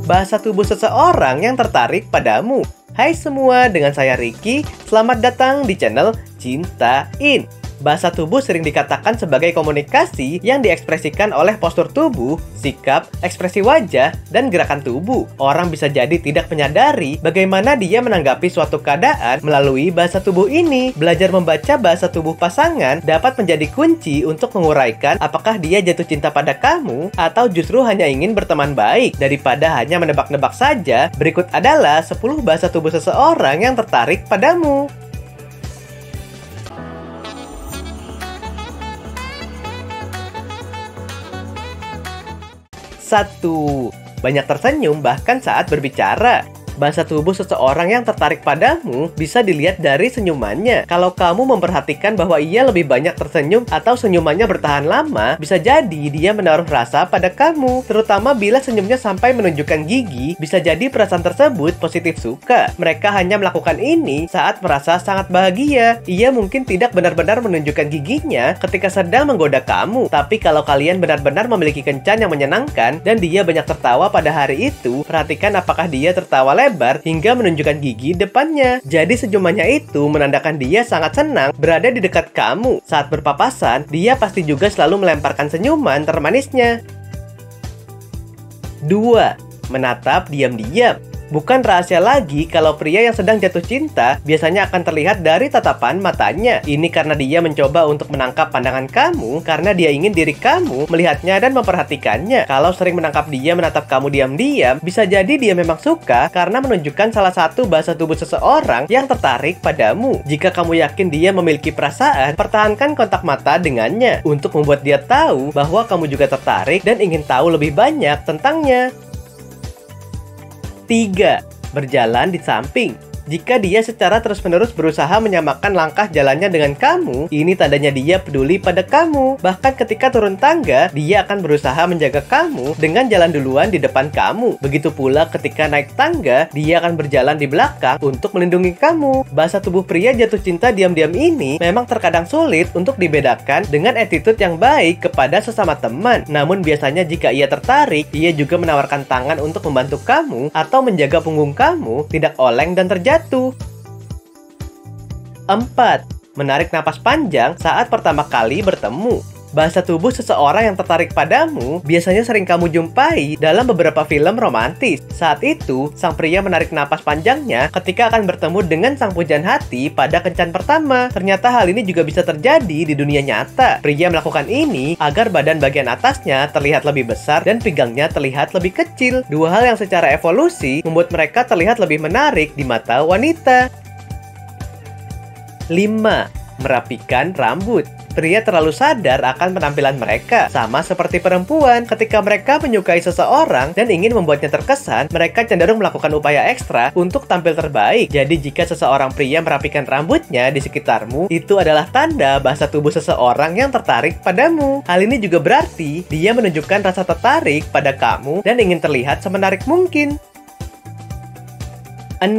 bahasa tubuh seseorang yang tertarik padamu. Hai semua, dengan saya Ricky. Selamat datang di channel Cintain. Bahasa tubuh sering dikatakan sebagai komunikasi yang diekspresikan oleh postur tubuh, sikap, ekspresi wajah, dan gerakan tubuh. Orang bisa jadi tidak menyadari bagaimana dia menanggapi suatu keadaan melalui bahasa tubuh ini. Belajar membaca bahasa tubuh pasangan dapat menjadi kunci untuk menguraikan apakah dia jatuh cinta pada kamu atau justru hanya ingin berteman baik. Daripada hanya menebak-nebak saja, berikut adalah 10 bahasa tubuh seseorang yang tertarik padamu. 1. Banyak tersenyum bahkan saat berbicara. Bahasa tubuh seseorang yang tertarik padamu bisa dilihat dari senyumannya. Kalau kamu memperhatikan bahwa ia lebih banyak tersenyum atau senyumannya bertahan lama, bisa jadi dia menaruh rasa pada kamu. Terutama bila senyumnya sampai menunjukkan gigi, bisa jadi perasaan tersebut positif suka. Mereka hanya melakukan ini saat merasa sangat bahagia. Ia mungkin tidak benar-benar menunjukkan giginya ketika sedang menggoda kamu. Tapi kalau kalian benar-benar memiliki kencan yang menyenangkan dan dia banyak tertawa pada hari itu, perhatikan apakah dia tertawa lebar hingga menunjukkan gigi depannya. Jadi senyumannya itu menandakan dia sangat senang berada di dekat kamu. Saat berpapasan, dia pasti juga selalu melemparkan senyuman termanisnya. 2. Menatap diam-diam. Bukan rahasia lagi kalau pria yang sedang jatuh cinta biasanya akan terlihat dari tatapan matanya. Ini karena dia mencoba untuk menangkap pandangan kamu karena dia ingin diri kamu melihatnya dan memperhatikannya. Kalau sering menangkap dia menatap kamu diam-diam, bisa jadi dia memang suka karena menunjukkan salah satu bahasa tubuh seseorang yang tertarik padamu. Jika kamu yakin dia memiliki perasaan, pertahankan kontak mata dengannya untuk membuat dia tahu bahwa kamu juga tertarik dan ingin tahu lebih banyak tentangnya. 3. Berjalan di samping. Jika dia secara terus-menerus berusaha menyamakan langkah jalannya dengan kamu, ini tandanya dia peduli pada kamu. Bahkan ketika turun tangga, dia akan berusaha menjaga kamu dengan jalan duluan di depan kamu. Begitu pula ketika naik tangga, dia akan berjalan di belakang untuk melindungi kamu. Bahasa tubuh pria jatuh cinta diam-diam ini memang terkadang sulit untuk dibedakan dengan attitude yang baik kepada sesama teman. Namun biasanya jika ia tertarik, ia juga menawarkan tangan untuk membantu kamu atau menjaga punggung kamu tidak oleng dan terjatuh. 4. Menarik napas panjang saat pertama kali bertemu. Bahasa tubuh seseorang yang tertarik padamu biasanya sering kamu jumpai dalam beberapa film romantis. Saat itu, sang pria menarik napas panjangnya ketika akan bertemu dengan sang pujaan hati pada kencan pertama. Ternyata hal ini juga bisa terjadi di dunia nyata. Pria melakukan ini agar badan bagian atasnya terlihat lebih besar dan pinggangnya terlihat lebih kecil. Dua hal yang secara evolusi membuat mereka terlihat lebih menarik di mata wanita. 5. Merapikan rambut. Pria terlalu sadar akan penampilan mereka. Sama seperti perempuan, ketika mereka menyukai seseorang dan ingin membuatnya terkesan, mereka cenderung melakukan upaya ekstra untuk tampil terbaik. Jadi jika seseorang pria merapikan rambutnya di sekitarmu, itu adalah tanda bahasa tubuh seseorang yang tertarik padamu. Hal ini juga berarti dia menunjukkan rasa tertarik pada kamu dan ingin terlihat semenarik mungkin. 6.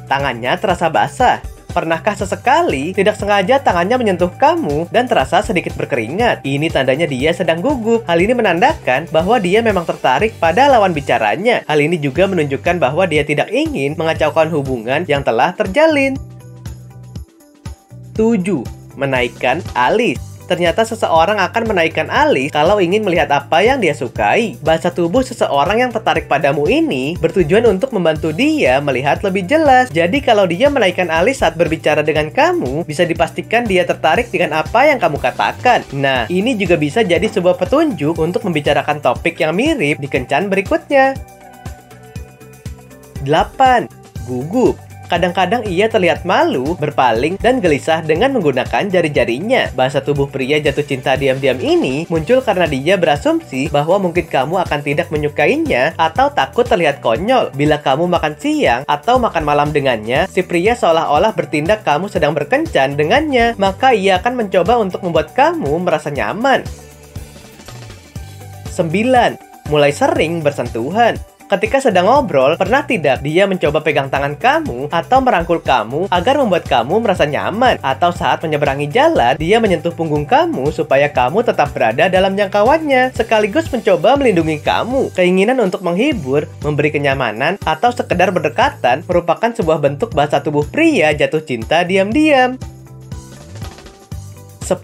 Tangannya terasa basah. Pernahkah sesekali tidak sengaja tangannya menyentuh kamu dan terasa sedikit berkeringat? Ini tandanya dia sedang gugup. Hal ini menandakan bahwa dia memang tertarik pada lawan bicaranya. Hal ini juga menunjukkan bahwa dia tidak ingin mengacaukan hubungan yang telah terjalin. 7. Menaikkan alis. Ternyata seseorang akan menaikkan alis kalau ingin melihat apa yang dia sukai. Bahasa tubuh seseorang yang tertarik padamu ini bertujuan untuk membantu dia melihat lebih jelas. Jadi kalau dia menaikkan alis saat berbicara dengan kamu, bisa dipastikan dia tertarik dengan apa yang kamu katakan. Nah, ini juga bisa jadi sebuah petunjuk untuk membicarakan topik yang mirip di kencan berikutnya. 8. Gugup. Kadang-kadang ia terlihat malu, berpaling, dan gelisah dengan menggunakan jari-jarinya. Bahasa tubuh pria jatuh cinta diam-diam ini muncul karena dia berasumsi bahwa mungkin kamu akan tidak menyukainya atau takut terlihat konyol. Bila kamu makan siang atau makan malam dengannya, si pria seolah-olah bertindak kamu sedang berkencan dengannya, maka ia akan mencoba untuk membuat kamu merasa nyaman. 9. Mulai sering bersentuhan. Ketika sedang ngobrol, pernah tidak dia mencoba pegang tangan kamu atau merangkul kamu agar membuat kamu merasa nyaman? Atau saat menyeberangi jalan, dia menyentuh punggung kamu supaya kamu tetap berada dalam jangkauannya, sekaligus mencoba melindungi kamu. Keinginan untuk menghibur, memberi kenyamanan, atau sekedar berdekatan merupakan sebuah bentuk bahasa tubuh pria jatuh cinta diam-diam. 10.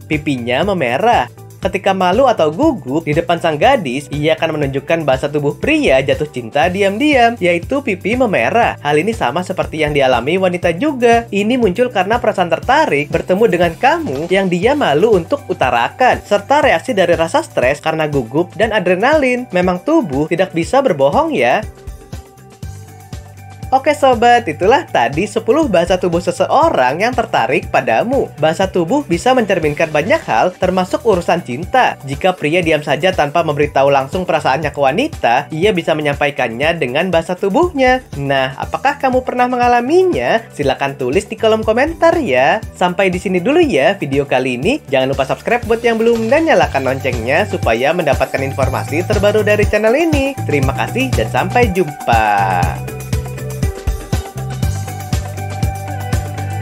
Pipinya memerah. Ketika malu atau gugup di depan sang gadis, ia akan menunjukkan bahasa tubuh pria jatuh cinta diam-diam, yaitu pipi memerah. Hal ini sama seperti yang dialami wanita juga. Ini muncul karena perasaan tertarik bertemu dengan kamu yang dia malu untuk utarakan, serta reaksi dari rasa stres karena gugup dan adrenalin. Memang tubuh tidak bisa berbohong ya. Oke sobat, itulah tadi 10 bahasa tubuh seseorang yang tertarik padamu. Bahasa tubuh bisa mencerminkan banyak hal, termasuk urusan cinta. Jika pria diam saja tanpa memberitahu langsung perasaannya ke wanita, ia bisa menyampaikannya dengan bahasa tubuhnya. Nah, apakah kamu pernah mengalaminya? Silahkan tulis di kolom komentar ya. Sampai di sini dulu ya video kali ini. Jangan lupa subscribe buat yang belum dan nyalakan loncengnya supaya mendapatkan informasi terbaru dari channel ini. Terima kasih dan sampai jumpa.